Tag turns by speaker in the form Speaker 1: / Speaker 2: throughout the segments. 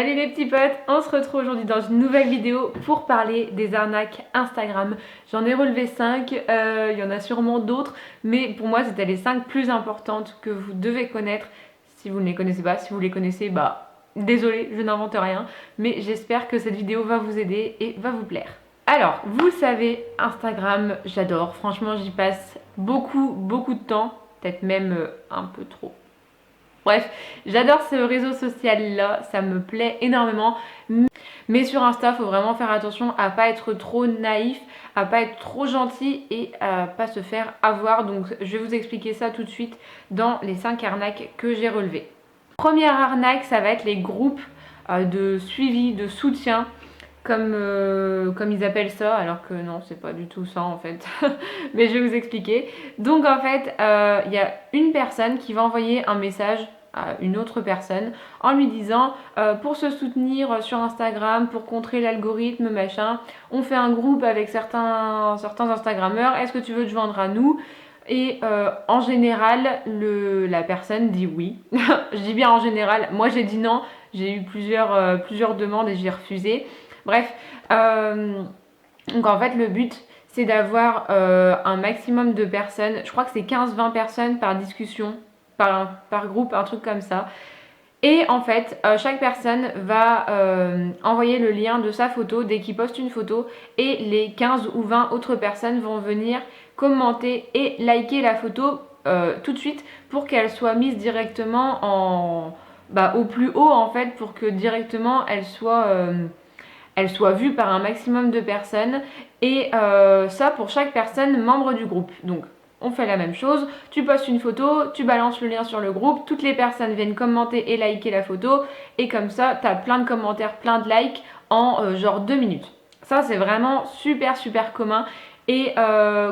Speaker 1: Salut les petits potes, on se retrouve aujourd'hui dans une nouvelle vidéo pour parler des arnaques Instagram. J'en ai relevé 5, il y en a sûrement d'autres, mais pour moi c'était les 5 plus importantes que vous devez connaître. Si vous ne les connaissez pas, si vous les connaissez, bah désolé, je n'invente rien, mais j'espère que cette vidéo va vous aider et va vous plaire. Alors, vous le savez, Instagram, j'adore, franchement j'y passe beaucoup de temps, peut-être même un peu trop. Bref, j'adore ce réseau social là, ça me plaît énormément. Mais sur Insta, il faut vraiment faire attention à pas être trop naïf, à pas être trop gentil et à pas se faire avoir. Donc je vais vous expliquer ça tout de suite dans les 5 arnaques que j'ai relevées. Première arnaque, ça va être les groupes de suivi, de soutien. Comme ils appellent ça, alors que non, c'est pas du tout ça en fait. Mais je vais vous expliquer. Donc en fait, il y a une personne qui va envoyer un message à une autre personne en lui disant pour se soutenir sur Instagram, pour contrer l'algorithme, machin, on fait un groupe avec certains Instagrammeurs, est-ce que tu veux te joindre à nous ? Et en général, la personne dit oui. Je dis bien en général, moi j'ai dit non, j'ai eu plusieurs demandes et j'ai refusé. Bref, donc en fait le but c'est d'avoir un maximum de personnes, je crois que c'est 15-20 personnes par discussion, par groupe, un truc comme ça. Et en fait, chaque personne va envoyer le lien de sa photo dès qu'il poste une photo et les 15 ou 20 autres personnes vont venir commenter et liker la photo tout de suite pour qu'elle soit mise directement au plus haut en fait, pour que directement elle soit vue par un maximum de personnes et ça pour chaque personne membre du groupe. Donc on fait la même chose, tu postes une photo, tu balances le lien sur le groupe, toutes les personnes viennent commenter et liker la photo et comme ça tu as plein de commentaires, plein de likes en genre 2 minutes. Ça c'est vraiment super commun et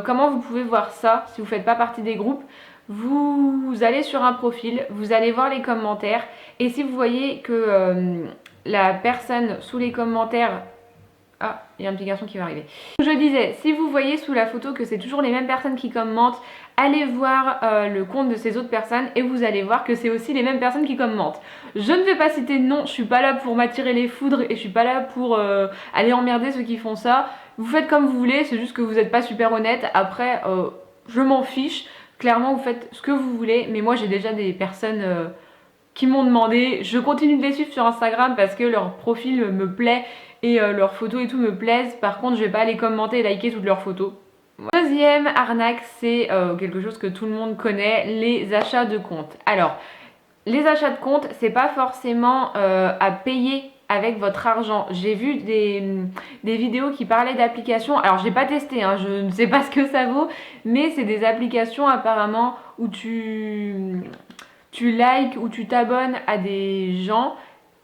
Speaker 1: comment vous pouvez voir ça si vous ne faites pas partie des groupes? Vous allez sur un profil, vous allez voir les commentaires et si vous voyez que la personne sous les commentaires... Ah, il y a un petit garçon qui va arriver. Je disais, si vous voyez sous la photo que c'est toujours les mêmes personnes qui commentent, allez voir le compte de ces autres personnes et vous allez voir que c'est aussi les mêmes personnes qui commentent. Je ne vais pas citer de nom, je suis pas là pour m'attirer les foudres et je suis pas là pour aller emmerder ceux qui font ça. Vous faites comme vous voulez, c'est juste que vous n'êtes pas super honnête. Après, je m'en fiche. Clairement, vous faites ce que vous voulez, mais moi j'ai déjà des personnes... qui m'ont demandé, je continue de les suivre sur Instagram parce que leur profil me plaît et leurs photos et tout me plaisent. Par contre je vais pas aller commenter et liker toutes leurs photos. Deuxième arnaque, c'est quelque chose que tout le monde connaît, les achats de compte. Alors les achats de compte, c'est pas forcément à payer avec votre argent. J'ai vu des vidéos qui parlaient d'applications, alors j'ai pas testé, hein, je ne sais pas ce que ça vaut, mais c'est des applications apparemment où tu likes ou tu t'abonnes à des gens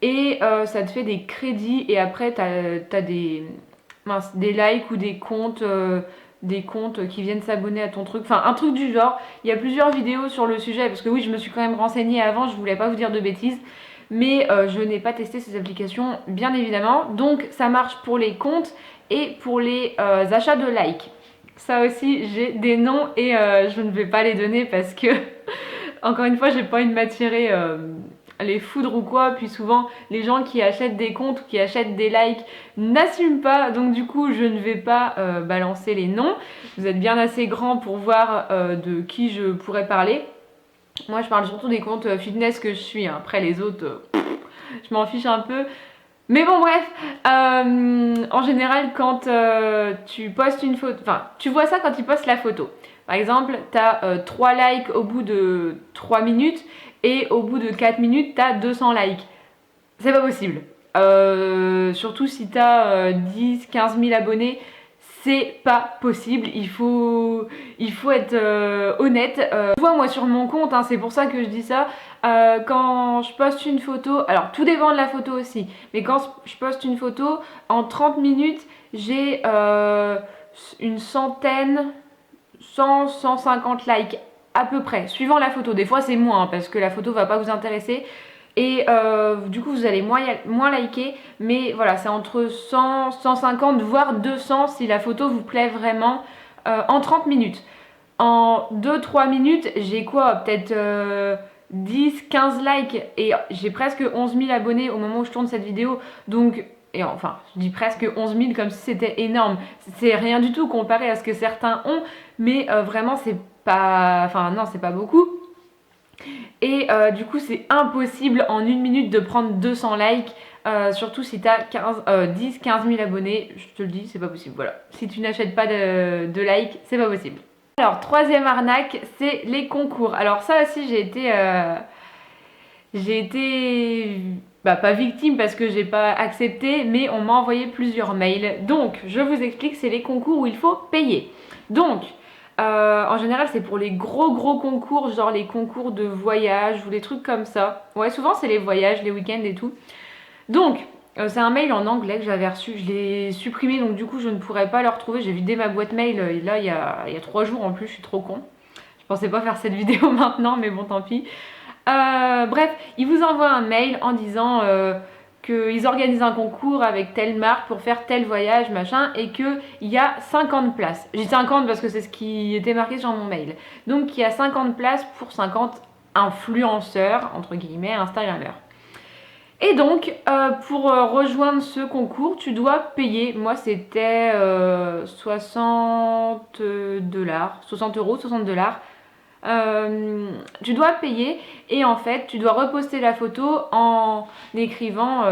Speaker 1: et ça te fait des crédits et après t'as des likes ou des comptes qui viennent s'abonner à ton truc, enfin un truc du genre. Il y a plusieurs vidéos sur le sujet parce que oui, je me suis quand même renseignée avant, je voulais pas vous dire de bêtises, mais je n'ai pas testé ces applications bien évidemment. Donc ça marche pour les comptes et pour les achats de likes. Ça aussi j'ai des noms et je ne vais pas les donner parce que encore une fois, j'ai pas envie de m'attirer les foudres ou quoi. Puis souvent, les gens qui achètent des comptes ou qui achètent des likes n'assument pas. Donc du coup, je ne vais pas balancer les noms. Vous êtes bien assez grand pour voir de qui je pourrais parler. Moi, je parle surtout des comptes fitness que je suis. Hein. Après, les autres, je m'en fiche un peu. Mais bon bref, en général quand tu postes une photo, enfin tu vois ça quand tu postes la photo. Par exemple, tu as 3 likes au bout de 3 minutes et au bout de 4 minutes, tu as 200 likes. C'est pas possible. Surtout si tu as 10-15 000 abonnés, c'est pas possible. Il faut être honnête. Je vois moi sur mon compte, hein, c'est pour ça que je dis ça. Quand je poste une photo, alors tout dépend de la photo aussi, mais quand je poste une photo, en 30 minutes, j'ai une centaine... 100-150 likes à peu près, suivant la photo. Des fois c'est moins hein, parce que la photo va pas vous intéresser et du coup vous allez moins liker, mais voilà, c'est entre 100, 150 voire 200 si la photo vous plaît vraiment en 30 minutes. En 2-3 minutes, j'ai quoi? Peut-être 10, 15 likes et j'ai presque 11 000 abonnés au moment où je tourne cette vidéo. Donc, et enfin, je dis presque 11 000 comme si c'était énorme. C'est rien du tout comparé à ce que certains ont, mais vraiment, c'est pas. Enfin, non, c'est pas beaucoup. Et du coup, c'est impossible en une minute de prendre 200 likes. Surtout si tu as 10, 15 000 abonnés, je te le dis, c'est pas possible. Voilà. Si tu n'achètes pas de likes, c'est pas possible. Alors, troisième arnaque, c'est les concours. Alors, ça aussi, j'ai été pas victime parce que j'ai pas accepté, mais on m'a envoyé plusieurs mails. Donc, je vous explique, c'est les concours où il faut payer. Donc, en général, c'est pour les gros concours, genre les concours de voyage ou les trucs comme ça. Ouais, souvent, c'est les voyages, les week-ends et tout. Donc, c'est un mail en anglais que j'avais reçu. Je l'ai supprimé, donc du coup, je ne pourrais pas le retrouver. J'ai vidé ma boîte mail, et là, il y a 3 jours en plus, je suis trop con. Je pensais pas faire cette vidéo maintenant, mais bon, tant pis. Bref, ils vous envoient un mail en disant qu'ils organisent un concours avec telle marque pour faire tel voyage, machin, et qu'il y a 50 places. J'ai 50 parce que c'est ce qui était marqué sur mon mail. Donc, il y a 50 places pour 50 influenceurs, entre guillemets, Instagrammeurs. Et donc, pour rejoindre ce concours, tu dois payer. Moi, c'était 60 dollars, 60 euros, 60 dollars. Tu dois payer et en fait, tu dois reposter la photo en écrivant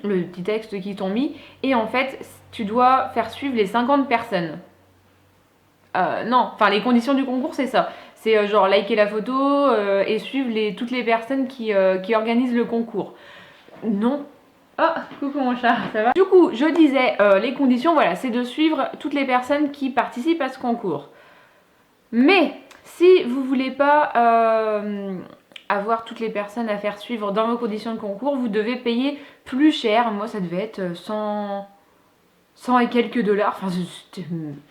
Speaker 1: le petit texte qu'ils t'ont mis. Et en fait, tu dois faire suivre les 50 personnes. Non, enfin, les conditions du concours, c'est ça. C'est genre liker la photo et suivre toutes les personnes qui organisent le concours. Non. Oh, coucou mon chat, ça va? Du coup, je disais, les conditions, voilà, c'est de suivre toutes les personnes qui participent à ce concours. Mais, si vous voulez pas avoir toutes les personnes à faire suivre dans vos conditions de concours, vous devez payer plus cher. Moi, ça devait être 100 et quelques dollars. Enfin,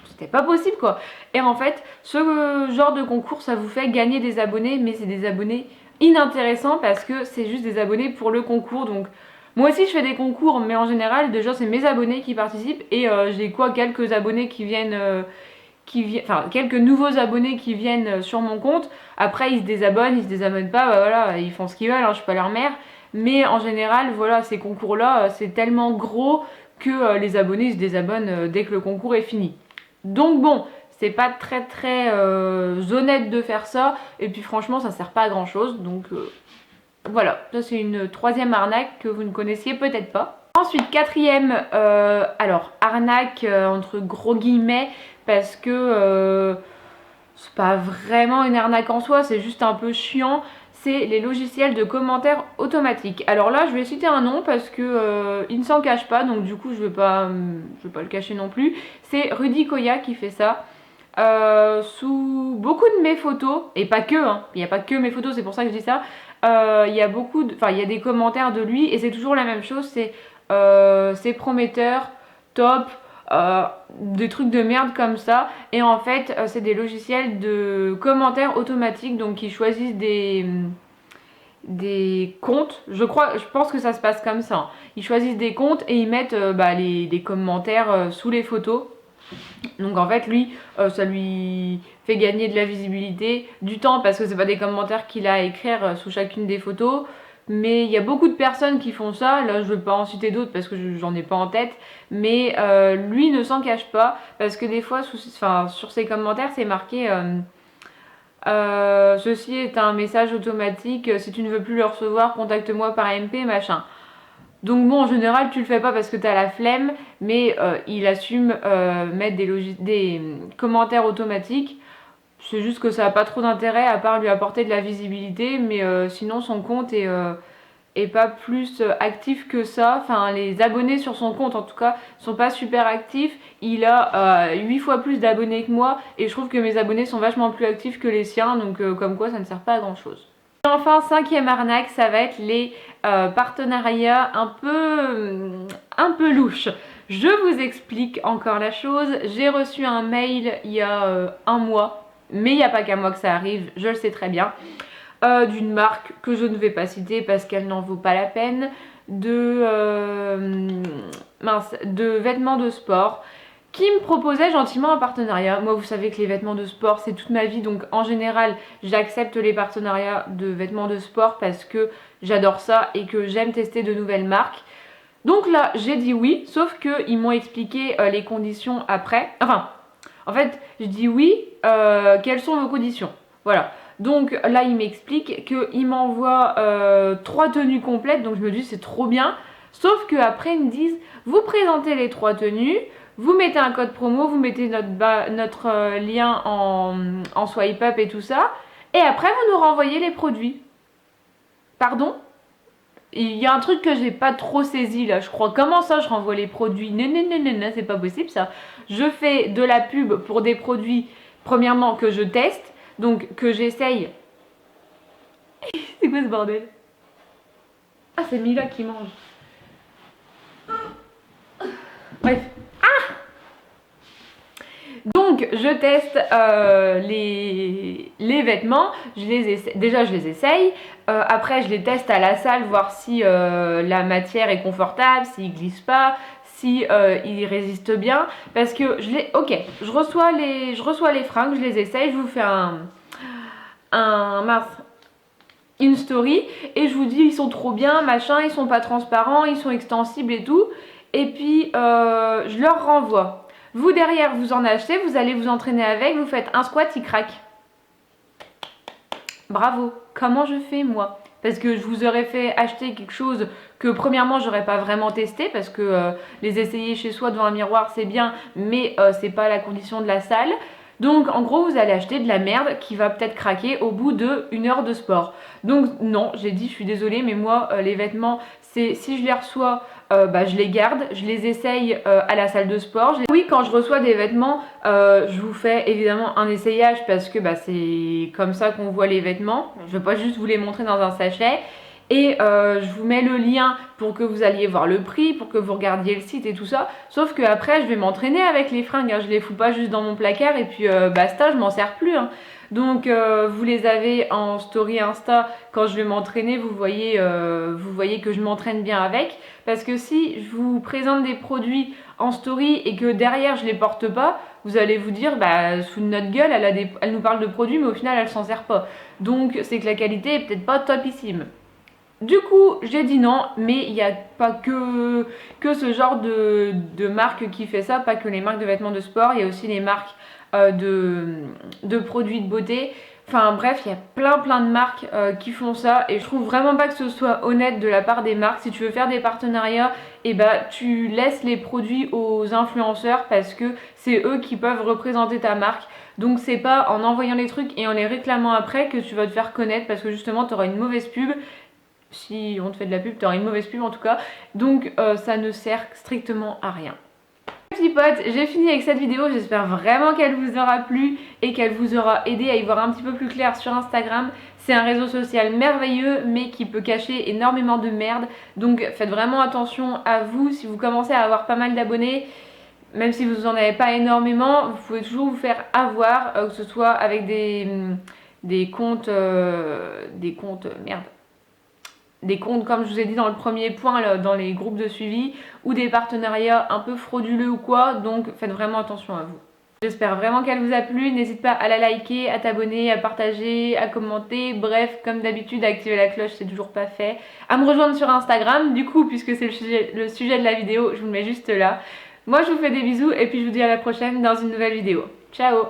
Speaker 1: c'était pas possible, quoi. Et en fait, ce genre de concours, ça vous fait gagner des abonnés, mais c'est des abonnés inintéressants parce que c'est juste des abonnés pour le concours. Donc, moi aussi, je fais des concours, mais en général, déjà, c'est mes abonnés qui participent et j'ai quelques abonnés qui viennent... enfin, quelques nouveaux abonnés qui viennent sur mon compte. Après, ils se désabonnent pas, bah voilà, ils font ce qu'ils veulent, hein, je suis pas leur mère. Mais en général, voilà, ces concours-là, c'est tellement gros que les abonnés ils se désabonnent dès que le concours est fini. Donc bon, c'est pas très honnête de faire ça. Et puis franchement, ça sert pas à grand chose. Donc voilà, ça c'est une troisième arnaque que vous ne connaissiez peut-être pas. Ensuite, quatrième, alors arnaque entre gros guillemets, parce que c'est pas vraiment une arnaque en soi, c'est juste un peu chiant. C'est les logiciels de commentaires automatiques. Alors là, je vais citer un nom parce que il ne s'en cache pas, donc du coup, je vais pas le cacher non plus. C'est Rudy Koya qui fait ça. Sous beaucoup de mes photos, et pas que, hein, il n'y a pas que mes photos, c'est pour ça que je dis ça. Il y a il y a des commentaires de lui et c'est toujours la même chose. C'est prometteur, top. Des trucs de merde comme ça et en fait c'est des logiciels de commentaires automatiques donc ils choisissent des comptes, je pense que ça se passe comme ça, hein. Ils choisissent des comptes et ils mettent des commentaires sous les photos. Donc en fait lui ça lui fait gagner de la visibilité, du temps parce que c'est pas des commentaires qu'il a à écrire sous chacune des photos. Mais il y a beaucoup de personnes qui font ça, là je ne vais pas en citer d'autres parce que j'en ai pas en tête, mais lui ne s'en cache pas parce que des fois sur ses commentaires c'est marqué ceci est un message automatique, si tu ne veux plus le recevoir contacte-moi par MP machin. Donc bon en général tu le fais pas parce que tu as la flemme, mais il assume mettre des commentaires automatiques. C'est juste que ça n'a pas trop d'intérêt à part lui apporter de la visibilité, mais sinon son compte est pas plus actif que ça. Enfin, les abonnés sur son compte en tout cas sont pas super actifs. Il a 8 fois plus d'abonnés que moi et je trouve que mes abonnés sont vachement plus actifs que les siens, donc comme quoi ça ne sert pas à grand chose. Et enfin, cinquième arnaque, ça va être les partenariats un peu louches. Je vous explique encore la chose. J'ai reçu un mail il y a un mois. Mais il n'y a pas qu'à moi que ça arrive, je le sais très bien, d'une marque que je ne vais pas citer parce qu'elle n'en vaut pas la peine, de vêtements de sport. qui me proposait gentiment un partenariat. Moi, vous savez que les vêtements de sport, c'est toute ma vie, donc en général, j'accepte les partenariats de vêtements de sport parce que j'adore ça et que j'aime tester de nouvelles marques. Donc là, j'ai dit oui, sauf qu'ils m'ont expliqué les conditions après. Enfin, en fait, je dis oui, quelles sont vos conditions? Voilà. Donc là, il m'explique qu'il m'envoie 3 tenues complètes, donc je me dis c'est trop bien. Sauf qu'après, ils me disent, vous présentez les 3 tenues, vous mettez un code promo, vous mettez notre lien en swipe up et tout ça, et après vous nous renvoyez les produits. Pardon? Il y a un truc que j'ai pas trop saisi là, je crois. Comment ça je renvoie les produits? Non, non, non, non, non, c'est pas possible ça. Je fais de la pub pour des produits, premièrement, que je teste, donc que j'essaye. C'est quoi ce bordel? Ah, c'est Mila qui mange. Bref. Donc je teste les vêtements, déjà je les essaye, après je les teste à la salle, voir si la matière est confortable, s'ils glissent pas, si ils résistent bien, parce que je reçois les fringues, je les essaye, je vous fais une story et je vous dis ils sont trop bien, machin, ils sont pas transparents, ils sont extensibles et tout, et puis je leur renvoie. Vous derrière, vous en achetez, vous allez vous entraîner avec, vous faites un squat, il craque. Bravo. Comment je fais moi? Parce que je vous aurais fait acheter quelque chose que premièrement j'aurais pas vraiment testé, parce que les essayer chez soi devant un miroir c'est bien, mais c'est pas la condition de la salle. Donc en gros vous allez acheter de la merde qui va peut-être craquer au bout d'1 heure de sport. Donc non, j'ai dit je suis désolée, mais moi les vêtements, c'est si je les reçois, je les garde, je les essaye à la salle de sport. Oui, quand je reçois des vêtements, je vous fais évidemment un essayage parce que c'est comme ça qu'on voit les vêtements. Je ne vais pas juste vous les montrer dans un sachet. Et je vous mets le lien pour que vous alliez voir le prix, pour que vous regardiez le site et tout ça. Sauf que après je vais m'entraîner avec les fringues, hein. Je les fous pas juste dans mon placard et puis basta, je m'en sers plus, hein. Donc vous les avez en story Insta quand je vais m'entraîner, vous voyez que je m'entraîne bien avec. Parce que si je vous présente des produits en story et que derrière je les porte pas, vous allez vous dire sous notre gueule elle nous parle de produits mais au final elle s'en sert pas. Donc c'est que la qualité est peut-être pas topissime. Du coup, j'ai dit non, mais il n'y a pas que ce genre de marque qui fait ça, pas que les marques de vêtements de sport, il y a aussi les marques de produits de beauté. Enfin bref, il y a plein de marques qui font ça et je trouve vraiment pas que ce soit honnête de la part des marques. Si tu veux faire des partenariats, tu laisses les produits aux influenceurs parce que c'est eux qui peuvent représenter ta marque. Donc c'est pas en envoyant les trucs et en les réclamant après que tu vas te faire connaître parce que justement tu auras une mauvaise pub. Si on te fait de la pub, tu auras une mauvaise pub en tout cas. Donc ça ne sert strictement à rien. Petits potes, j'ai fini avec cette vidéo, j'espère vraiment qu'elle vous aura plu et qu'elle vous aura aidé à y voir un petit peu plus clair sur Instagram. C'est un réseau social merveilleux mais qui peut cacher énormément de merde. Donc faites vraiment attention à vous. Si vous commencez à avoir pas mal d'abonnés, même si vous en avez pas énormément, vous pouvez toujours vous faire avoir, que ce soit avec des comptes des comptes comme je vous ai dit dans le premier point là, dans les groupes de suivi ou des partenariats un peu frauduleux ou quoi, donc faites vraiment attention à vous. J'espère vraiment qu'elle vous a plu, n'hésite pas à la liker, à t'abonner, à partager, à commenter, bref comme d'habitude à activer la cloche, c'est toujours pas fait, à me rejoindre sur Instagram du coup puisque c'est le sujet de la vidéo, je vous le mets juste là. Moi je vous fais des bisous et puis je vous dis à la prochaine dans une nouvelle vidéo. Ciao.